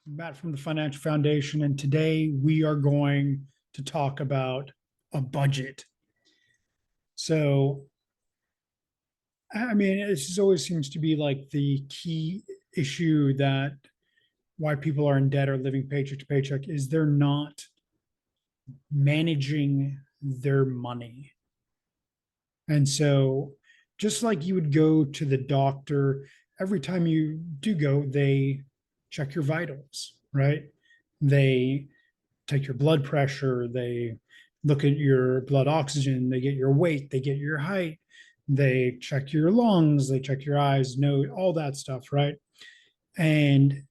Matt from the Financial Foundation, and today we are going to talk about a budget. So, I mean, it just always seems to be like the key issue that why people are in debt or living paycheck to paycheck is they're not managing their money. And so, just like you would go to the doctor, every time you do go, they check your vitals, right? They take your blood pressure, they look at your blood oxygen, they get your weight, they get your height, they check your lungs, they check your eyes, nose, all that stuff, right? And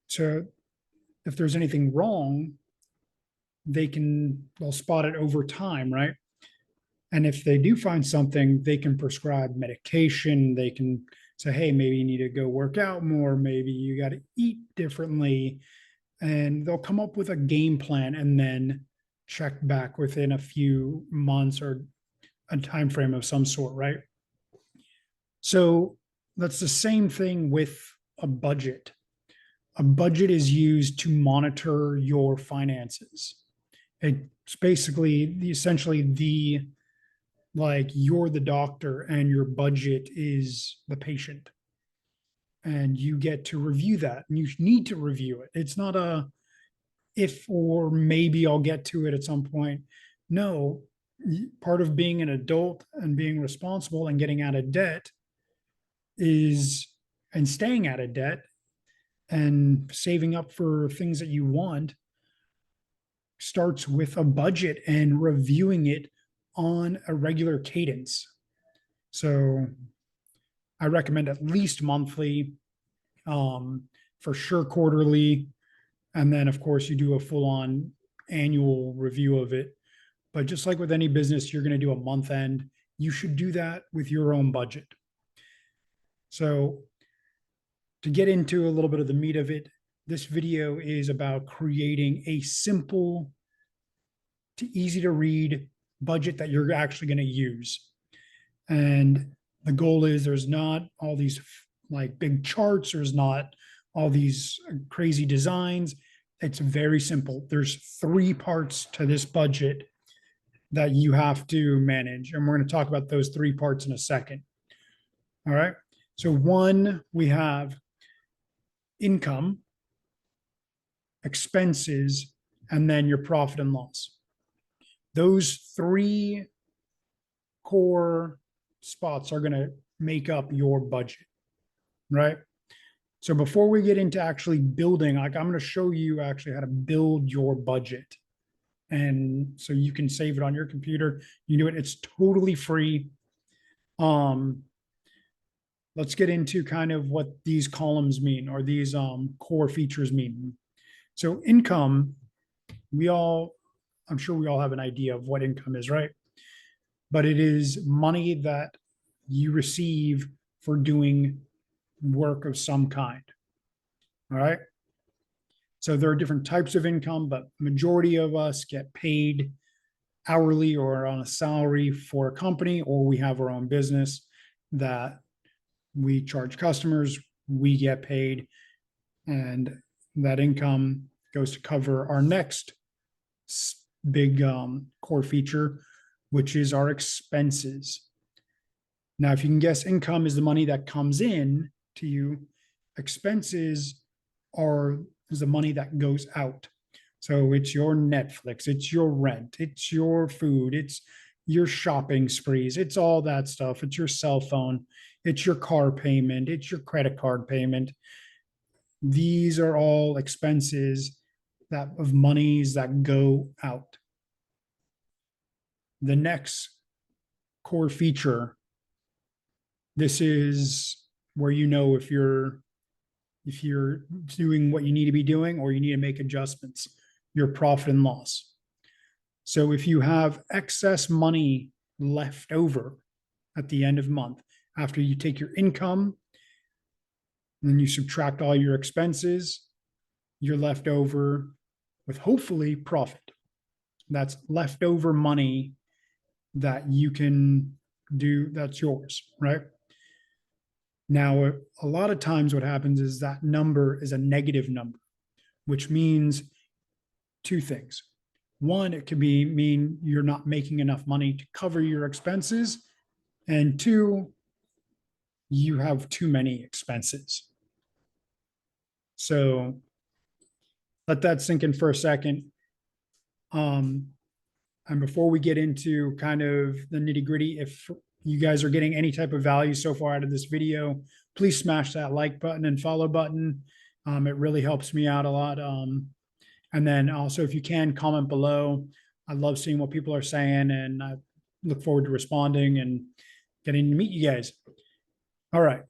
so if there's anything wrong, they'll spot it over time, right? And if they do find something, they can prescribe medication. They can say, hey, maybe you need to go work out more. Maybe you got to eat differently. And they'll come up with a game plan and then check back within a few months or a time frame of some sort, right? So that's the same thing with a budget. A budget is used to monitor your finances. It's basically essentially the like you're the doctor and your budget is the patient, and you get to review that, and you need to review it. It's not a if or maybe I'll get to it at some point. No, part of being an adult and being responsible and getting out of debt is and staying out of debt and saving up for things that you want starts with a budget and reviewing it on a regular cadence. So I recommend at least monthly, for sure quarterly, and then of course you do a full-on annual review of it. But just like with any business, you're going to do a month end. You should do that with your own budget. So to get into a little bit of the meat of it, this video is about creating a simple to easy to read budget that you're actually going to use. And the goal is there's not all these like big charts, there's not all these crazy designs. It's very simple. There's three parts to this budget that you have to manage. And we're going to talk about those three parts in a second. All right. So, one, we have income, expenses, and then your profit and loss. Those three core spots are going to make up your budget, right? So before we get into actually building, like I'm going to show you actually how to build your budget. And so you can save it on your computer. You do it. It's totally free. Um, let's get into kind of what these columns mean or these core features mean. So income, I'm sure we all have an idea of what income is, right? But it is money that you receive for doing work of some kind. All right. So there are different types of income, but majority of us get paid hourly or on a salary for a company, or we have our own business that we charge customers, we get paid, and that income goes to cover our next big core feature, which is our expenses. Now, if you can guess, income is the money that comes in to you. Expenses is the money that goes out. So it's your Netflix, it's your rent, it's your food, it's your shopping sprees, it's all that stuff. It's your cell phone, it's your car payment, it's your credit card payment. These are all expenses that of monies that go out. The next core feature, this is where you know if you're doing what you need to be doing or you need to make adjustments, your profit and loss. So if you have excess money left over at the end of the month, after you take your income, and then you subtract all your expenses, you're left over with hopefully profit. That's leftover money that you can do, that's yours, right? Now, a lot of times what happens is that number is a negative number. which means two things. One, it could mean you're not making enough money to cover your expenses. And two, you have too many expenses. So let that sink in for a second. Um, and before we get into kind of the nitty gritty, if you guys are getting any type of value so far out of this video, please smash that like button and follow button. It really helps me out a lot. And then also, if you can, comment below. I love seeing what people are saying, and I look forward to responding and getting to meet you guys. All right.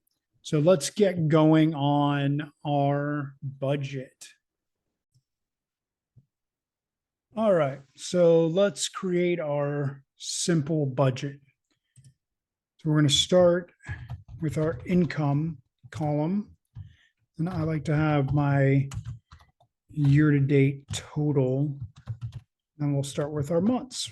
So let's get going on our budget. All right. So let's create our simple budget. So we're going to start with our income column. And I like to have my year-to-date total. And we'll start with our months.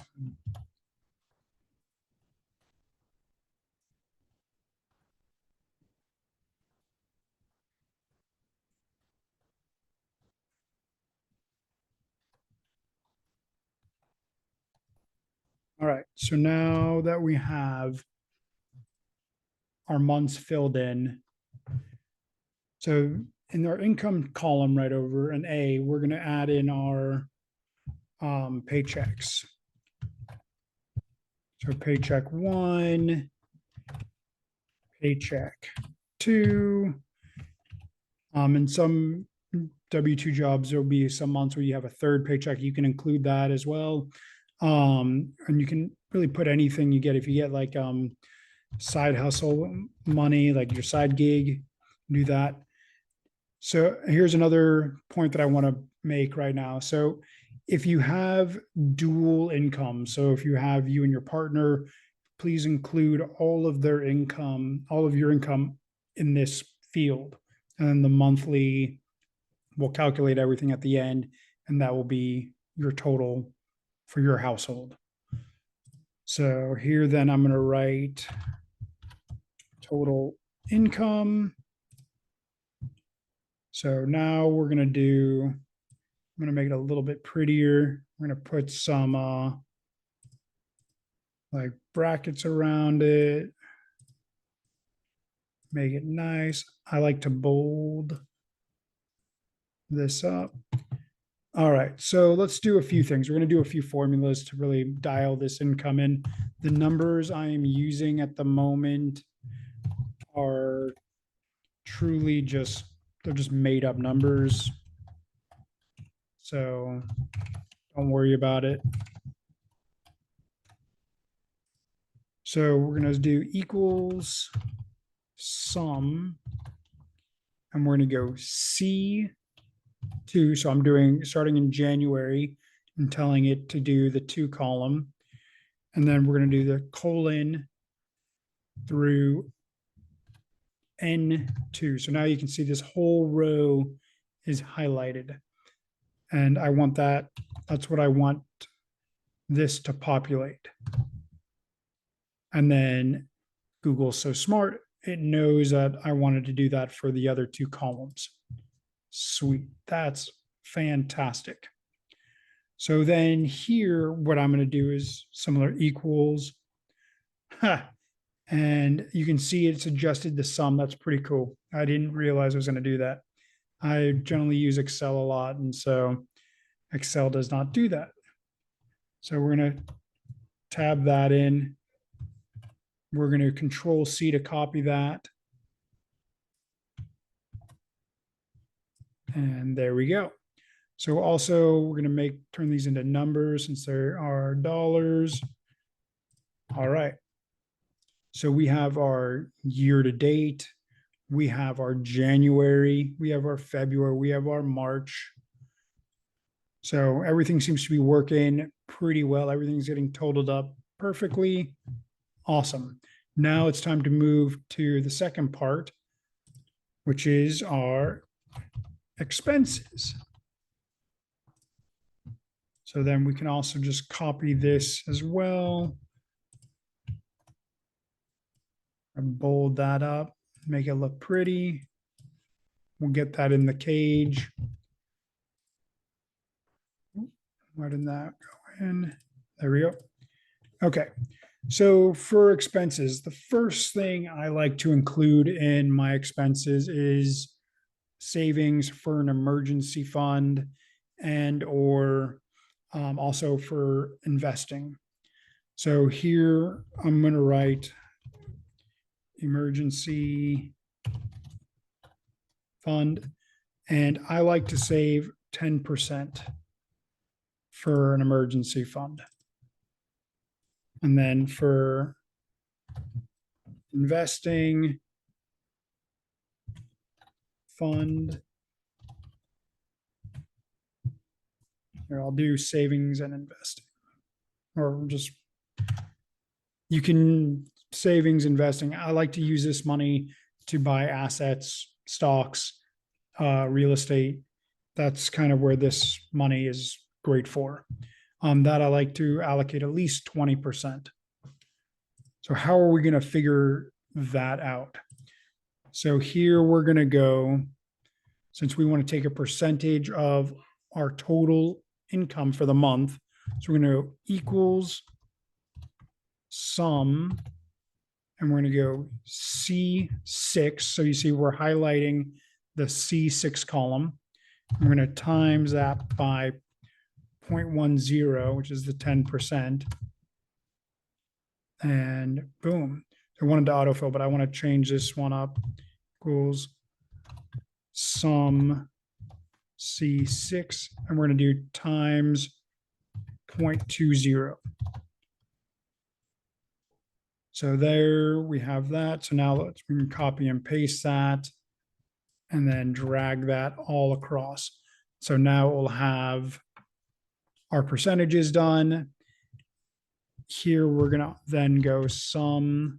All right. So now that we have our months filled in, so in our income column right over an A, we're going to add in our paychecks. So paycheck 1, paycheck 2. In some W-2 jobs, there'll be some months where you have a third paycheck. You can include that as well. And you can really put anything you get. If you get like side hustle money, like your side gig, do that. So here's another point that I want to make right now. So if you have dual income, so if you have you and your partner, please include all of their income, all of your income in this field. And then the monthly, we'll calculate everything at the end, and that will be your total for your household. So here then I'm going to write total income. So now we're going to do, I'm going to make it a little bit prettier. We're going to put some like brackets around it. Make it nice. I like to bold this up. All right, so let's do a few things. We're going to do a few formulas to really dial this income in. The numbers I am using at the moment are truly just, they're just made up numbers. So don't worry about it. So we're going to do equals sum, and we're going to go C2. So I'm doing starting in January and telling it to do the 2 column. And then we're going to do the colon through N2. So now you can see this whole row is highlighted. And I want that, that's what I want this to populate. And then Google's so smart, it knows that I wanted to do that for the other 2 columns. Sweet, that's fantastic. So then here, what I'm going to do is similar equals. And you can see it's adjusted the sum. That's pretty cool. I didn't realize I was going to do that. I generally use Excel a lot, and so Excel does not do that. So we're going to tab that in. We're going to Control C to copy that. And there we go. So also we're going to turn these into numbers since there are dollars. All right. So we have our year to date. We have our January. We have our February. We have our March. So everything seems to be working pretty well. Everything's getting totaled up perfectly. Awesome. Now it's time to move to the second part, which is our expenses. So then we can also just copy this as well. And bold that up, make it look pretty. We'll get that in the cage. Why didn't that go in? There we go. Okay. So for expenses, the first thing I like to include in my expenses is savings for an emergency fund and or also for investing. So here I'm going to write emergency fund, and I like to save 10% for an emergency fund. And then for investing fund, here I'll do savings and investing, or just you can savings investing. I like to use this money to buy assets, stocks, real estate. That's kind of where this money is great for. That I like to allocate at least 20%. So how are we going to figure that out? So here we're going to go, since we want to take a percentage of our total income for the month. So we're going to go equals sum, and we're going to go C6. So you see we're highlighting the C6 column. We're going to times that by 0.10, which is the 10%. And boom. I wanted to autofill, but I want to change this one up. Equals sum C6, and we're going to do times 0.20. So there we have that. So now we can copy and paste that and then drag that all across. So now we'll have our percentages done. Here we're going to then go sum,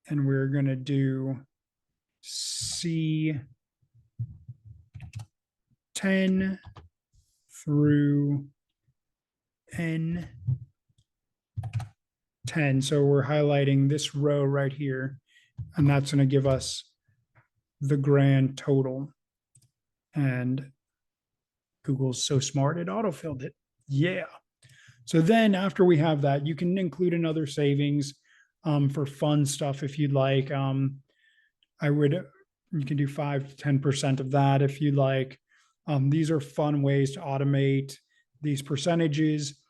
and we're going to do C10 through N10. So we're highlighting this row right here, and that's going to give us the grand total. And Google's so smart, it autofilled it. Yeah. So then after we have that, you can include another savings for fun stuff if you'd like. You can do 5 to 10% of that if you like. These are fun ways to automate these percentages.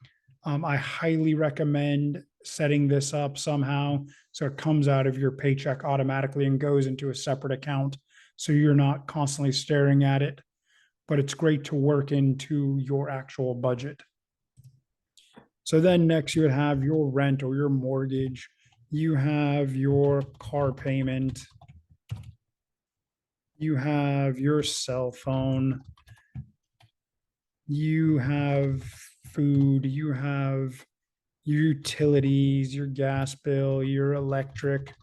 I highly recommend setting this up somehow so it comes out of your paycheck automatically and goes into a separate account, so you're not constantly staring at it. But it's great to work into your actual budget. So then next you would have your rent or your mortgage. You have your car payment. You have your cell phone. You have food. You have utilities, your gas bill, your electric.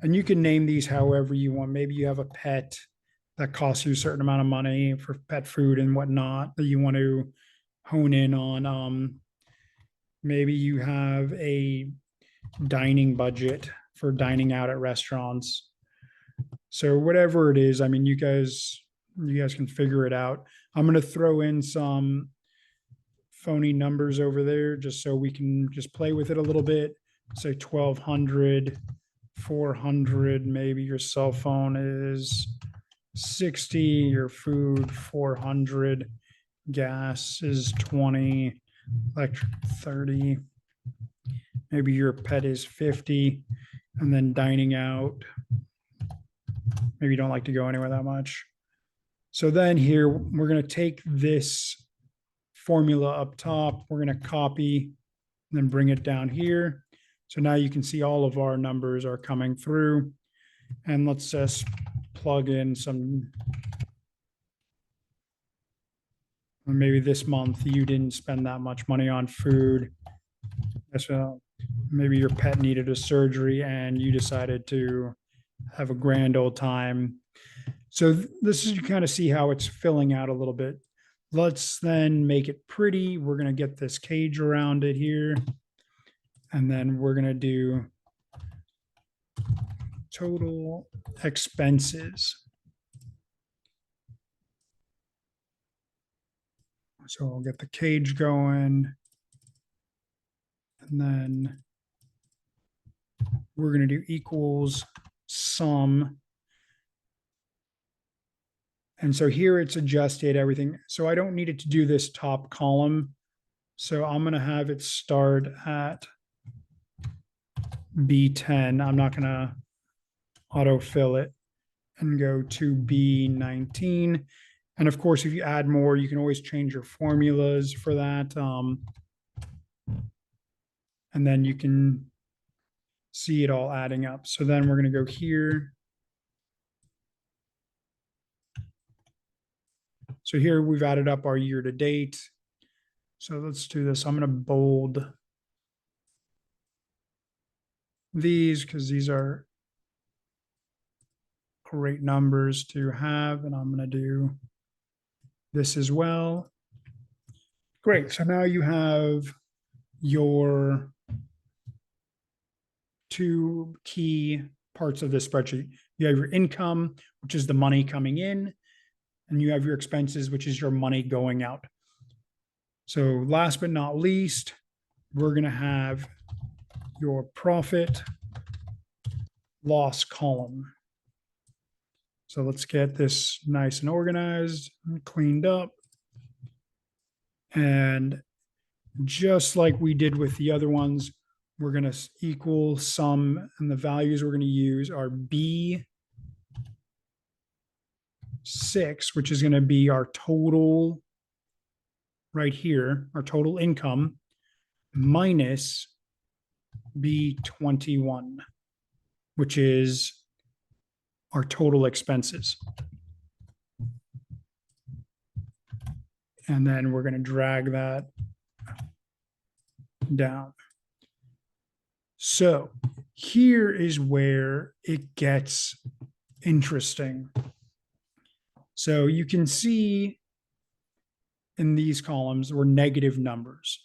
And you can name these however you want. Maybe you have a pet that costs you a certain amount of money for pet food and whatnot that you want to hone in on. Maybe you have a dining budget for dining out at restaurants. So whatever it is, I mean, you guys can figure it out. I'm going to throw in some phony numbers over there just so we can just play with it a little bit. Say 1,200, 400, maybe your cell phone is 60, your food 400, gas is 20, electric 30, maybe your pet is 50, and then dining out, maybe you don't like to go anywhere that much. So then here we're going to take this formula up top, we're going to copy and then bring it down here. So now you can see all of our numbers are coming through, and let's just plug in some. Maybe this month you didn't spend that much money on food. So maybe your pet needed a surgery and you decided to have a grand old time. So this is, you kind of see how it's filling out a little bit. Let's then make it pretty. We're going to get this cage around it here. And then we're going to do total expenses. So we'll get the cage going. And then we're going to do equals sum. And so here it's adjusted everything. So I don't need it to do this top column. So I'm going to have it start at B10. I'm not going to autofill it and go to B19. And of course, if you add more, you can always change your formulas for that. And then you can see it all adding up. So then we're going to go here. So here we've added up our year to date. So let's do this. I'm going to bold these because these are great numbers to have. And I'm going to do this as well. Great. So now you have your two key parts of this spreadsheet. You have your income, which is the money coming in, and you have your expenses, which is your money going out. So last but not least, we're going to have your profit loss column. So let's get this nice and organized and cleaned up. And just like we did with the other ones, we're going to equal sum, and the values we're going to use are B6, which is going to be our total right here, our total income, minus B21, which is our total expenses. And then we're going to drag that down. So here is where it gets interesting. So you can see in these columns were negative numbers.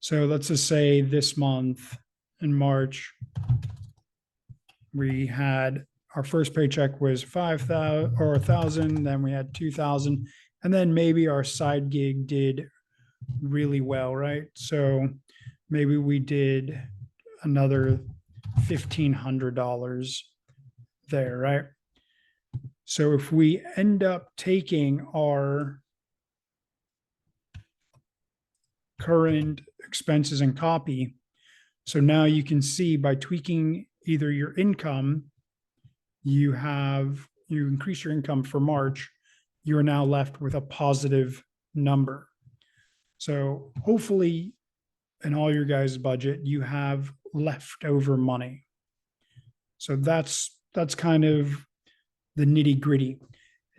So let's just say this month in March, we had our first paycheck was 5,000 or 1,000, then we had 2,000, and then maybe our side gig did really well, right? So maybe we did another $1,500 there, right? So if we end up taking our current expenses and copy, so now you can see by tweaking either your income, you increase your income for March, you are now left with a positive number. So hopefully in all your guys' budget, you have leftover money. So that's kind of the nitty gritty.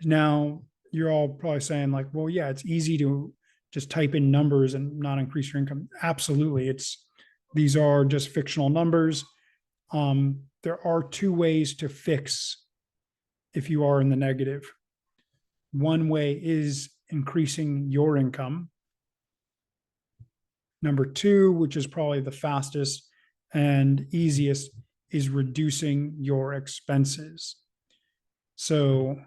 Now you're all probably saying like, well, yeah, it's easy to just type in numbers and not increase your income. Absolutely. These are just fictional numbers. There are two ways to fix if you are in the negative. One way is increasing your income. Number two, which is probably the fastest and easiest, is reducing your expenses. So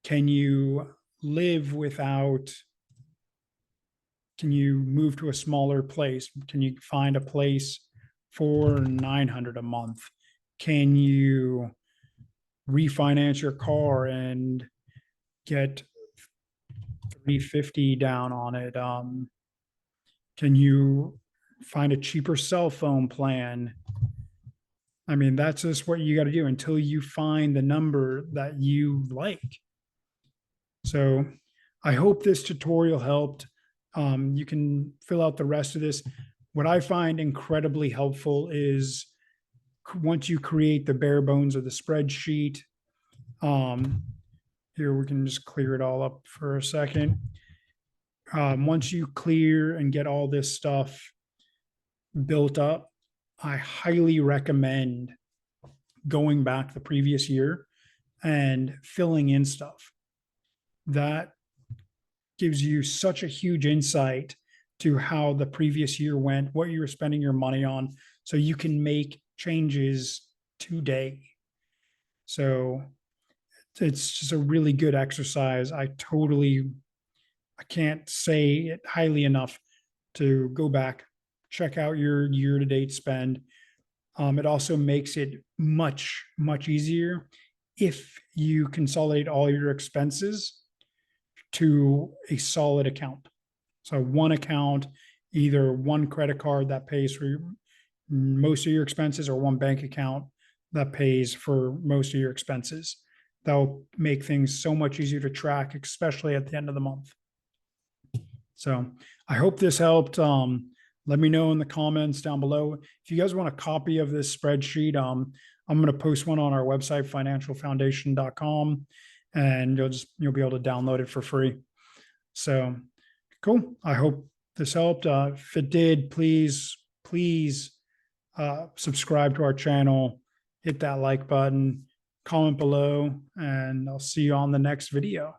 can you live without, can you move to a smaller place? Can you find a place for $900 a month? Can you refinance your car and get $350 down on it? Can you find a cheaper cell phone plan? I mean, that's just what you got to do until you find the number that you like. So I hope this tutorial helped. You can fill out the rest of this. What I find incredibly helpful is once you create the bare bones of the spreadsheet, here we can just clear it all up for a second. Once you clear and get all this stuff built up, I highly recommend going back the previous year and filling in stuff. That gives you such a huge insight to how the previous year went, what you were spending your money on, so you can make changes today. So it's just a really good exercise. I totally I can't say it highly enough to go back, check out your year-to-date spend. It also makes it much, much easier if you consolidate all your expenses to a solid account. So one account, either one credit card that pays for most of your expenses, or one bank account that pays for most of your expenses. That'll make things so much easier to track, especially at the end of the month. So I hope this helped. Let me know in the comments down below. If you guys want a copy of this spreadsheet, I'm going to post one on our website, financialfoundation.com, and you'll be able to download it for free. So cool. I hope this helped. If it did, please subscribe to our channel, hit that like button, comment below, and I'll see you on the next video.